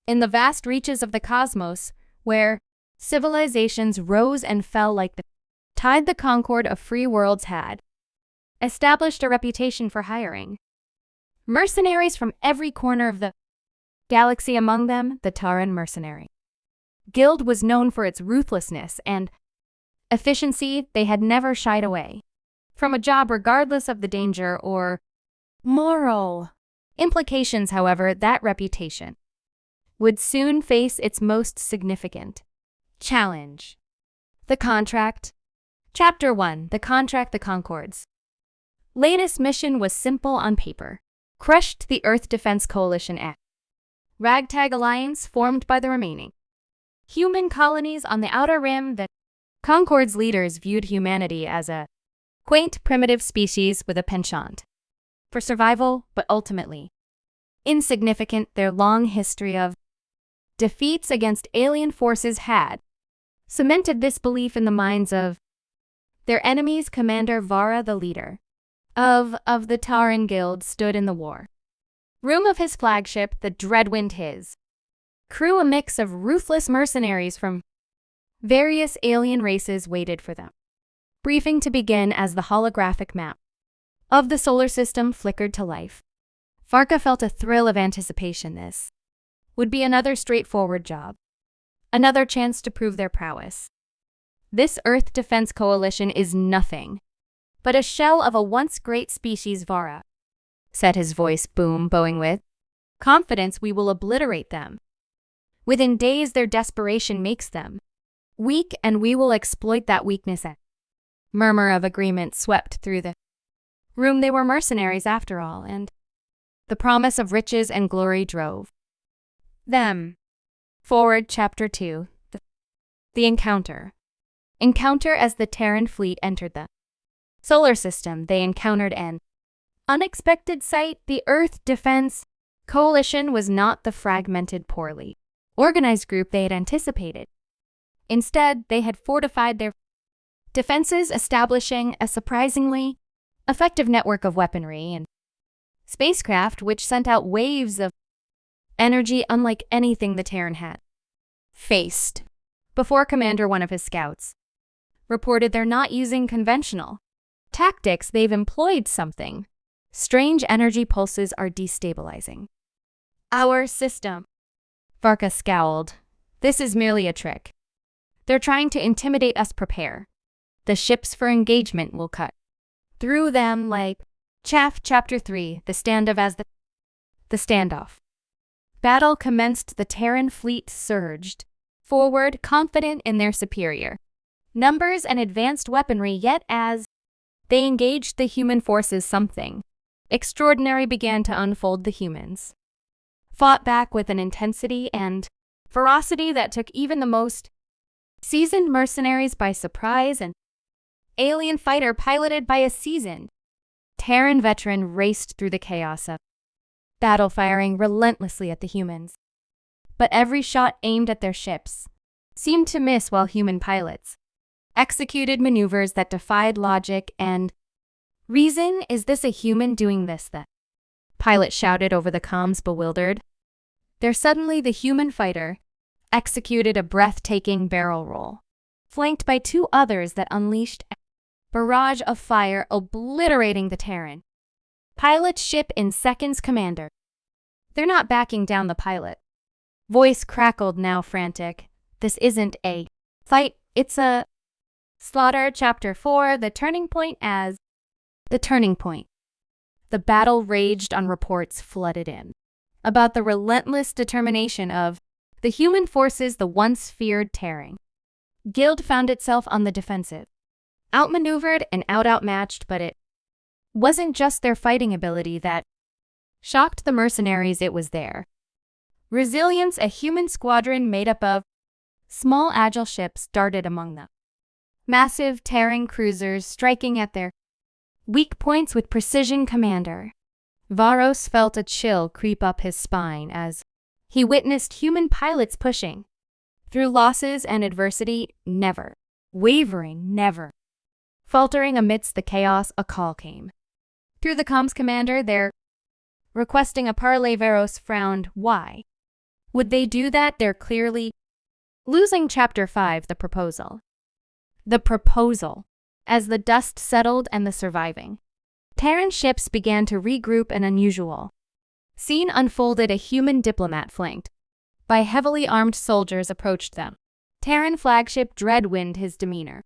In the vast reaches of the cosmos, where civilizations rose and fell like the tide, the concord of free worlds had established a reputation for hiring mercenaries from every corner of the galaxy, among them the Terran Mercenary Guild was known for its ruthlessness and efficiency. They had never shied away from a job regardless of the danger or moral implications. However, that reputation would soon face its most significant challenge. The contract. Chapter 1. The Contract. The Concord's latest mission was simple on paper. Crushed the Earth Defense Coalition Act, ragtag alliance formed by the remaining human colonies on the Outer Rim. The Concord's leaders viewed humanity as a quaint, primitive species with a penchant for survival, but ultimately insignificant. Their long history of defeats against alien forces had cemented this belief in the minds of their enemies. Commander Vara, the leader of the Terran Guild, stood in the war room of his flagship, the Dreadwind. His crew, a mix of ruthless mercenaries from various alien races, waited for them briefing to begin. As the holographic map of the solar system flickered to life, Varka felt a thrill of anticipation. This would be another straightforward job, another chance to prove their prowess. This Earth Defense Coalition is nothing but a shell of a once great species, Vara said, his voice bowing with confidence. We will obliterate them. Within days, their desperation makes them weak, and we will exploit that weakness. A murmur of agreement swept through the room. They were mercenaries after all, and the promise of riches and glory drove them forward. Chapter 2. The Encounter. As the Terran fleet entered the solar system, they encountered an unexpected sight. The Earth Defense Coalition was not the fragmented, poorly organized group they had anticipated. Instead, they had fortified their defenses, establishing a surprisingly effective network of weaponry and spacecraft which sent out waves of energy unlike anything the Terran had faced before. Commander, one of his scouts, reported they're not using conventional tactics. They've employed something strange. Energy pulses are destabilizing our system. Varka scowled. This is merely a trick. They're trying to intimidate us. Prepare. The ships for engagement will cut through them like chaff. Chapter 3. The Standoff. As the standoff battle commenced, the Terran fleet surged forward, confident in their superior numbers and advanced weaponry. Yet as they engaged the human forces, something extraordinary began to unfold. The humans fought back with an intensity and ferocity that took even the most seasoned mercenaries by surprise. An alien fighter piloted by a seasoned Terran veteran raced through the chaos of battle, firing relentlessly at the humans. But every shot aimed at their ships seemed to miss, while human pilots executed maneuvers that defied logic and reason. Is this a human doing this? The pilot shouted over the comms, bewildered. There suddenly, the human fighter executed a breathtaking barrel roll, flanked by two others that unleashed a barrage of fire, obliterating the Terran pilot's ship in seconds. Commander, they're not backing down. The pilot voice crackled, now frantic. This isn't a fight, it's a slaughter. Chapter 4. The Turning Point. As the turning point, the battle raged on. Reports flooded in about the relentless determination of the human forces. The once feared Terran Guild found itself on the defensive, outmaneuvered and outmatched. But it wasn't just their fighting ability that shocked the mercenaries, it was their resilience. A human squadron made up of small, agile ships darted among them, massive Terran cruisers striking at their weak points with precision. Commander Varos felt a chill creep up his spine as he witnessed human pilots pushing through losses and adversity, never wavering, never faltering amidst the chaos. A call came through the comms. Commander, they're requesting a parley. Varos frowned. Why? Would they do that? They're clearly losing. Chapter 5, The Proposal. The Proposal. As the dust settled and the surviving Terran ships began to regroup, an unusual scene unfolded. A human diplomat flanked by heavily armed soldiers approached them. Terran flagship Dreadwind, his demeanor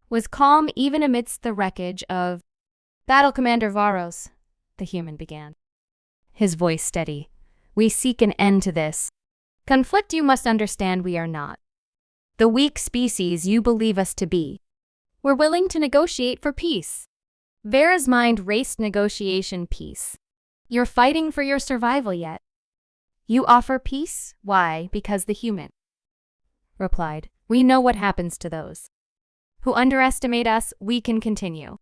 was calm even amidst the wreckage of Battle. Commander Varos, the human began, his voice steady. We seek an end to this conflict. You must understand we are not the weak species you believe us to be. We're willing to negotiate for peace. Vera's mind raced. Negotiation, peace. You're fighting for your survival yet. You offer peace? Why? Because the human replied, we know what happens to those who underestimate us. We can continue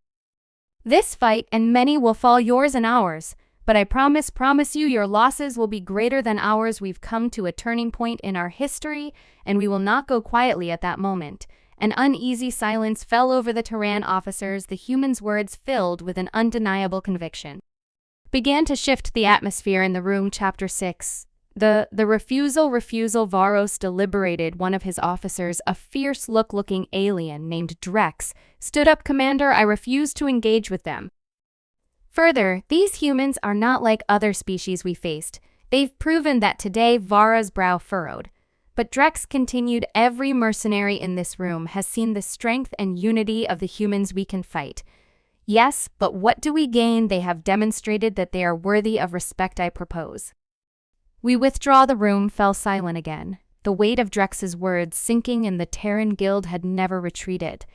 this fight and many will fall, yours and ours, but I promise you your losses will be greater than ours. We've come to a turning point in our history and we will not go quietly at that moment. An uneasy silence fell over the Terran officers. The humans' words, filled with an undeniable conviction, began to shift the atmosphere in the room. Chapter 6. The refusal. Varos deliberated. One of his officers, a fierce looking alien named Drex, stood up. Commander, I refuse to engage with them. Further, these humans are not like other species we faced. They've proven that today. Vara's brow furrowed. But Drex continued, every mercenary in this room has seen the strength and unity of the humans we can fight. Yes, but what do we gain? They have demonstrated that they are worthy of respect. I propose we withdraw. The room fell silent again, the weight of Drex's words sinking in. The Terran Guild had never retreated.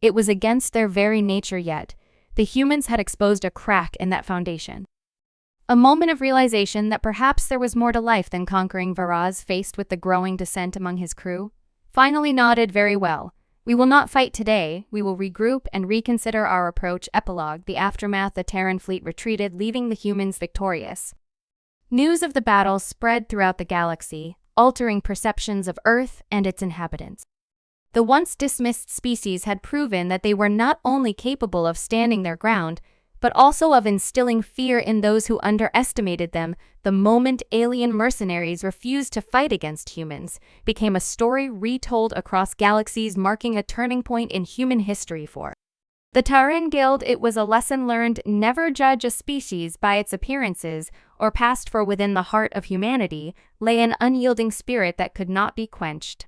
It was against their very nature, yet the humans had exposed a crack in that foundation. A moment of realization that perhaps there was more to life than conquering. Varaz, faced with the growing dissent among his crew, finally nodded. Very well. We will not fight today. We will regroup and reconsider our approach. Epilogue. The aftermath. The Terran fleet retreated, leaving the humans victorious. News of the battle spread throughout the galaxy, altering perceptions of Earth and its inhabitants. The once dismissed species had proven that they were not only capable of standing their ground, but also of instilling fear in those who underestimated them. The moment alien mercenaries refused to fight against humans became a story retold across galaxies, marking a turning point in human history for the Terran Guild. It was a lesson learned: never judge a species by its appearances or past, for within the heart of humanity lay an unyielding spirit that could not be quenched.